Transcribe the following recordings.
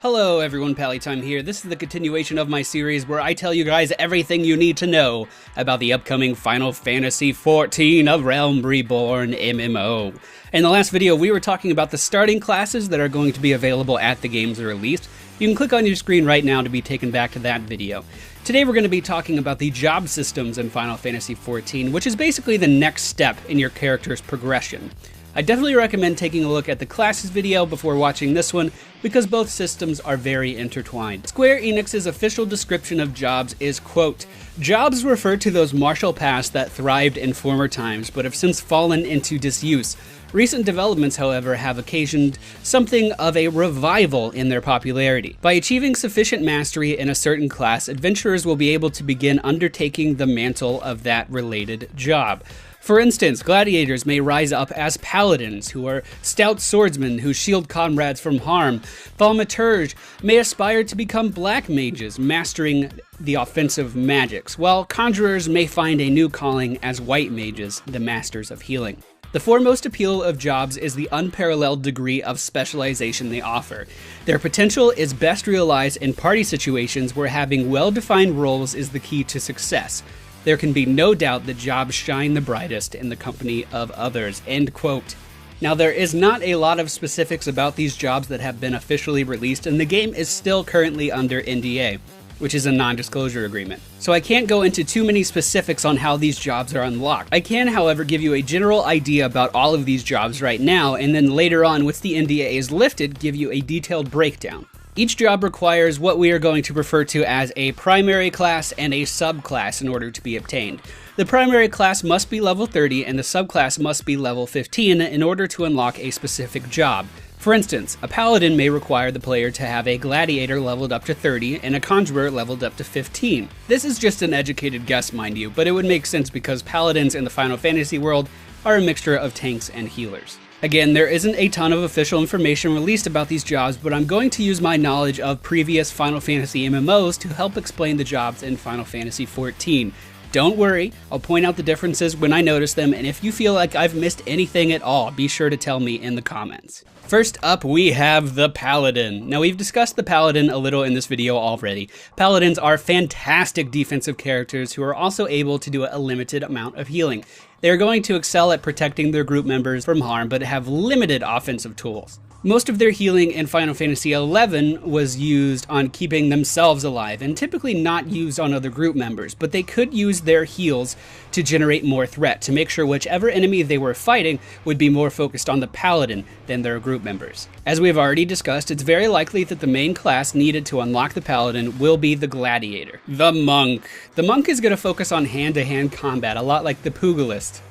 Hello everyone, Pallytime here. This is the continuation of my series where I tell you guys everything you need to know about the upcoming Final Fantasy XIV of Realm Reborn MMO. In the last video, we were talking about the starting classes that are going to be available at the game's release. You can click on your screen right now to be taken back to that video. Today we're going to be talking about the job systems in Final Fantasy XIV, which is basically the next step in your character's progression. I definitely recommend taking a look at the classes video before watching this one, because both systems are very intertwined. Square Enix's official description of jobs is, quote, "Jobs refer to those martial paths that thrived in former times, but have since fallen into disuse. Recent developments, however, have occasioned something of a revival in their popularity. By achieving sufficient mastery in a certain class, adventurers will be able to begin undertaking the mantle of that related job. For instance, gladiators may rise up as paladins, who are stout swordsmen who shield comrades from harm. Thaumaturge may aspire to become black mages, mastering the offensive magics, while conjurers may find a new calling as white mages, the masters of healing. The foremost appeal of jobs is the unparalleled degree of specialization they offer. Their potential is best realized in party situations where having well-defined roles is the key to success. There can be no doubt that jobs shine the brightest in the company of others," end quote. Now, there is not a lot of specifics about these jobs that have been officially released, and the game is still currently under NDA, which is a non-disclosure agreement. So I can't go into too many specifics on how these jobs are unlocked. I can, however, give you a general idea about all of these jobs right now, and then later on, once the NDA is lifted, give you a detailed breakdown. Each job requires what we are going to refer to as a primary class and a subclass in order to be obtained. The primary class must be level 30 and the subclass must be level 15 in order to unlock a specific job. For instance, a paladin may require the player to have a gladiator leveled up to 30 and a conjurer leveled up to 15. This is just an educated guess, mind you, but it would make sense because paladins in the Final Fantasy world are a mixture of tanks and healers. Again, there isn't a ton of official information released about these jobs, but I'm going to use my knowledge of previous Final Fantasy MMOs to help explain the jobs in Final Fantasy XIV. Don't worry, I'll point out the differences when I notice them, and if you feel like I've missed anything at all, be sure to tell me in the comments. First up, we have the Paladin. Now, we've discussed the Paladin a little in this video already. Paladins are fantastic defensive characters who are also able to do a limited amount of healing. They're going to excel at protecting their group members from harm, but have limited offensive tools. Most of their healing in Final Fantasy XI was used on keeping themselves alive, and typically not used on other group members, but they could use their heals to generate more threat, to make sure whichever enemy they were fighting would be more focused on the Paladin than their group members. As we have already discussed, it's very likely that the main class needed to unlock the Paladin will be the Gladiator. The Monk. The Monk is going to focus on hand-to-hand combat, a lot like the Pugilist.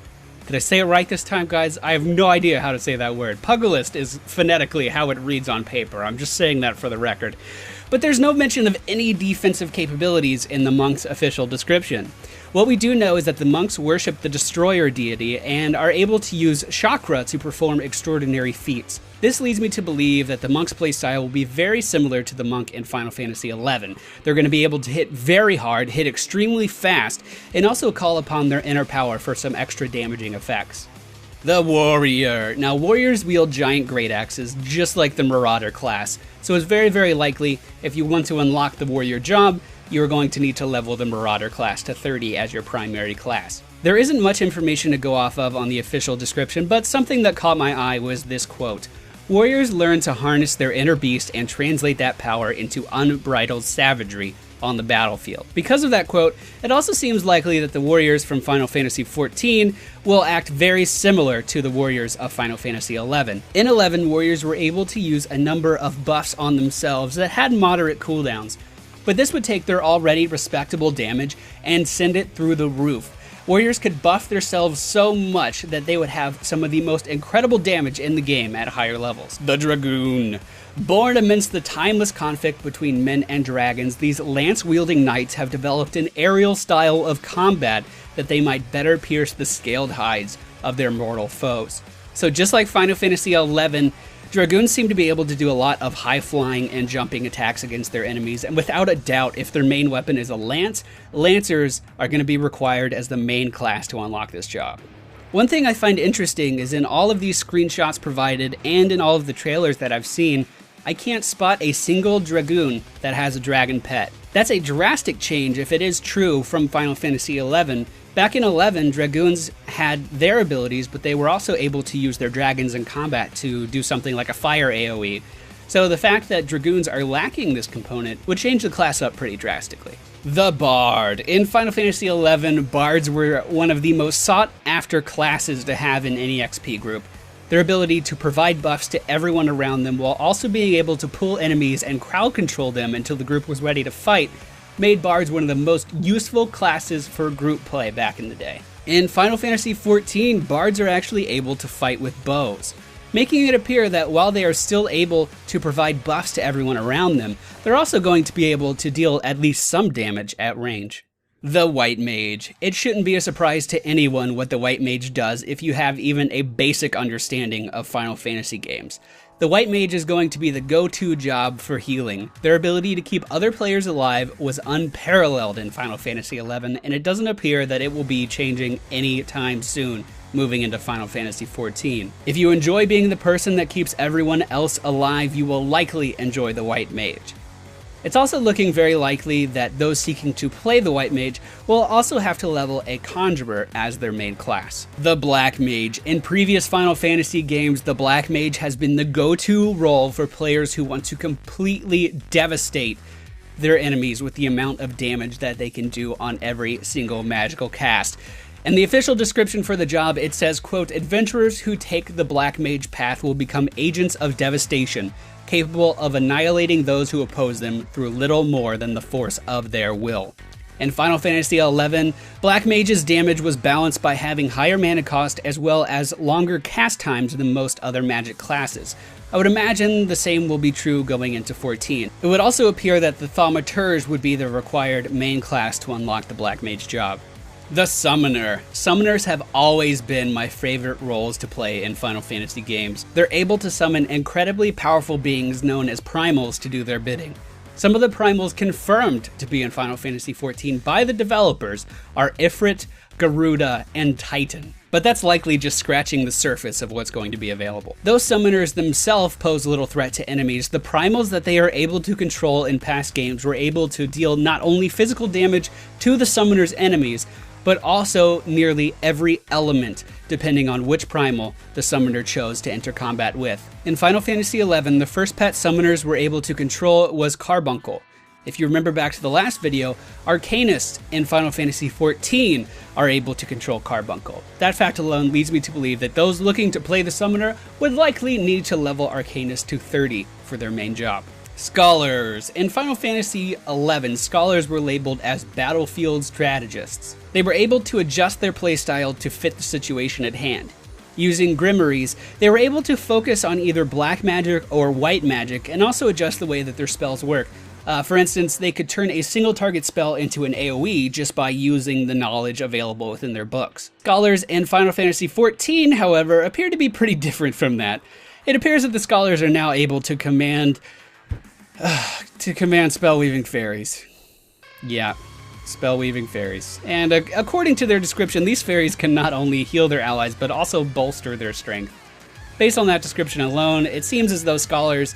Did I say it right this time, guys? I have no idea how to say that word. Pugilist is phonetically how it reads on paper. I'm just saying that for the record. But there's no mention of any defensive capabilities in the Monk's official description. What we do know is that the Monks worship the Destroyer deity and are able to use chakra to perform extraordinary feats. This leads me to believe that the Monk's playstyle will be very similar to the Monk in Final Fantasy XI. They're going to be able to hit very hard, hit extremely fast, and also call upon their inner power for some extra damaging effects. The Warrior. Now, warriors wield giant great axes just like the Marauder class, so it's very, very likely if you want to unlock the Warrior job, you're going to need to level the Marauder class to 30 as your primary class. There isn't much information to go off of on the official description, but something that caught my eye was this quote: "Warriors learn to harness their inner beast and translate that power into unbridled savagery on the battlefield." Because of that quote, it also seems likely that the warriors from Final Fantasy XIV will act very similar to the warriors of Final Fantasy XI. In 11, warriors were able to use a number of buffs on themselves that had moderate cooldowns, but this would take their already respectable damage and send it through the roof. Warriors could buff themselves so much that they would have some of the most incredible damage in the game at higher levels. The Dragoon. Born amidst the timeless conflict between men and dragons, these lance-wielding knights have developed an aerial style of combat that they might better pierce the scaled hides of their mortal foes. So just like Final Fantasy XI, Dragoons seem to be able to do a lot of high-flying and jumping attacks against their enemies, and without a doubt, if their main weapon is a lance, Lancers are going to be required as the main class to unlock this job. One thing I find interesting is in all of these screenshots provided and in all of the trailers that I've seen, I can't spot a single Dragoon that has a dragon pet. That's a drastic change if it is true from Final Fantasy XI. Back in 11, Dragoons had their abilities, but they were also able to use their dragons in combat to do something like a fire AoE. So the fact that Dragoons are lacking this component would change the class up pretty drastically. The Bard. In Final Fantasy XI, Bards were one of the most sought-after classes to have in any XP group. Their ability to provide buffs to everyone around them while also being able to pull enemies and crowd control them until the group was ready to fight made Bards one of the most useful classes for group play back in the day. In Final Fantasy XIV, Bards are actually able to fight with bows, making it appear that while they are still able to provide buffs to everyone around them, they're also going to be able to deal at least some damage at range. The White Mage. It shouldn't be a surprise to anyone what the White Mage does if you have even a basic understanding of Final Fantasy games. The White Mage is going to be the go-to job for healing. Their ability to keep other players alive was unparalleled in Final Fantasy XI, and it doesn't appear that it will be changing anytime soon moving into Final Fantasy XIV. If you enjoy being the person that keeps everyone else alive, you will likely enjoy the White Mage. It's also looking very likely that those seeking to play the White Mage will also have to level a Conjurer as their main class. The Black Mage. In previous Final Fantasy games, the Black Mage has been the go-to role for players who want to completely devastate their enemies with the amount of damage that they can do on every single magical cast. In the official description for the job, it says, quote, "Adventurers who take the Black Mage path will become agents of devastation, capable of annihilating those who oppose them through little more than the force of their will." In Final Fantasy XI, Black Mage's damage was balanced by having higher mana cost as well as longer cast times than most other magic classes. I would imagine the same will be true going into 14. It would also appear that the Thaumaturge would be the required main class to unlock the Black Mage job. The Summoner. Summoners have always been my favorite roles to play in Final Fantasy games. They're able to summon incredibly powerful beings known as primals to do their bidding. Some of the primals confirmed to be in Final Fantasy XIV by the developers are Ifrit, Garuda, and Titan. But that's likely just scratching the surface of what's going to be available. Though summoners themselves pose little threat to enemies, the primals that they are able to control in past games were able to deal not only physical damage to the summoner's enemies, but also nearly every element, depending on which primal the summoner chose to enter combat with. In Final Fantasy XI, the first pet summoners were able to control was Carbuncle. If you remember back to the last video, Arcanists in Final Fantasy XIV are able to control Carbuncle. That fact alone leads me to believe that those looking to play the summoner would likely need to level Arcanist to 30 for their main job. Scholars. In Final Fantasy XI, Scholars were labeled as battlefield strategists. They were able to adjust their playstyle to fit the situation at hand. Using grimoires, they were able to focus on either black magic or white magic and also adjust the way that their spells work. For instance, they could turn a single target spell into an AoE just by using the knowledge available within their books. Scholars in Final Fantasy XIV, however, appear to be pretty different from that. It appears that the Scholars are now able to command spell-weaving fairies. Yeah, spell-weaving fairies. And according to their description, these fairies can not only heal their allies, but also bolster their strength. Based on that description alone, it seems as though Scholars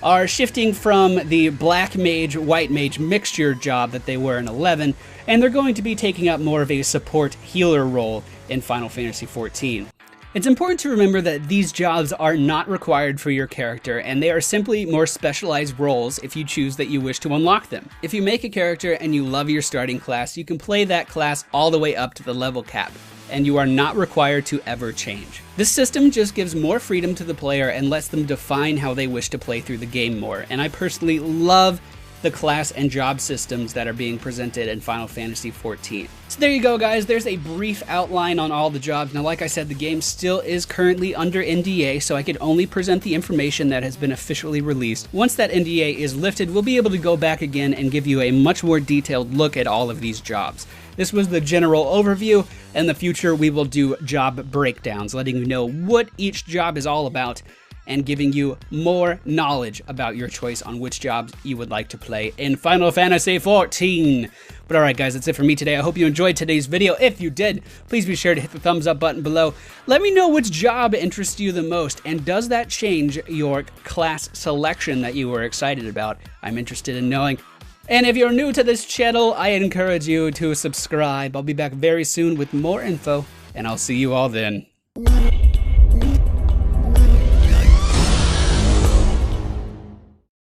are shifting from the Black Mage, White Mage mixture job that they were in 11, and they're going to be taking up more of a support healer role in Final Fantasy XIV. It's important to remember that these jobs are not required for your character, and they are simply more specialized roles if you choose that you wish to unlock them. If you make a character and you love your starting class, you can play that class all the way up to the level cap, and you are not required to ever change. This system just gives more freedom to the player and lets them define how they wish to play through the game more, and I personally love the class and job systems that are being presented in Final Fantasy XIV. So there you go, guys. There's a brief outline on all the jobs. Now, like I said, the game still is currently under NDA, so I could only present the information that has been officially released. Once that NDA is lifted, we'll be able to go back again and give you a much more detailed look at all of these jobs. This was the general overview. In the future, we will do job breakdowns, letting you know what each job is all about and giving you more knowledge about your choice on which jobs you would like to play in Final Fantasy XIV. But alright guys, that's it for me today. I hope you enjoyed today's video. If you did, please be sure to hit the thumbs up button below. Let me know which job interests you the most, and does that change your class selection that you were excited about? I'm interested in knowing. And if you're new to this channel, I encourage you to subscribe. I'll be back very soon with more info, and I'll see you all then.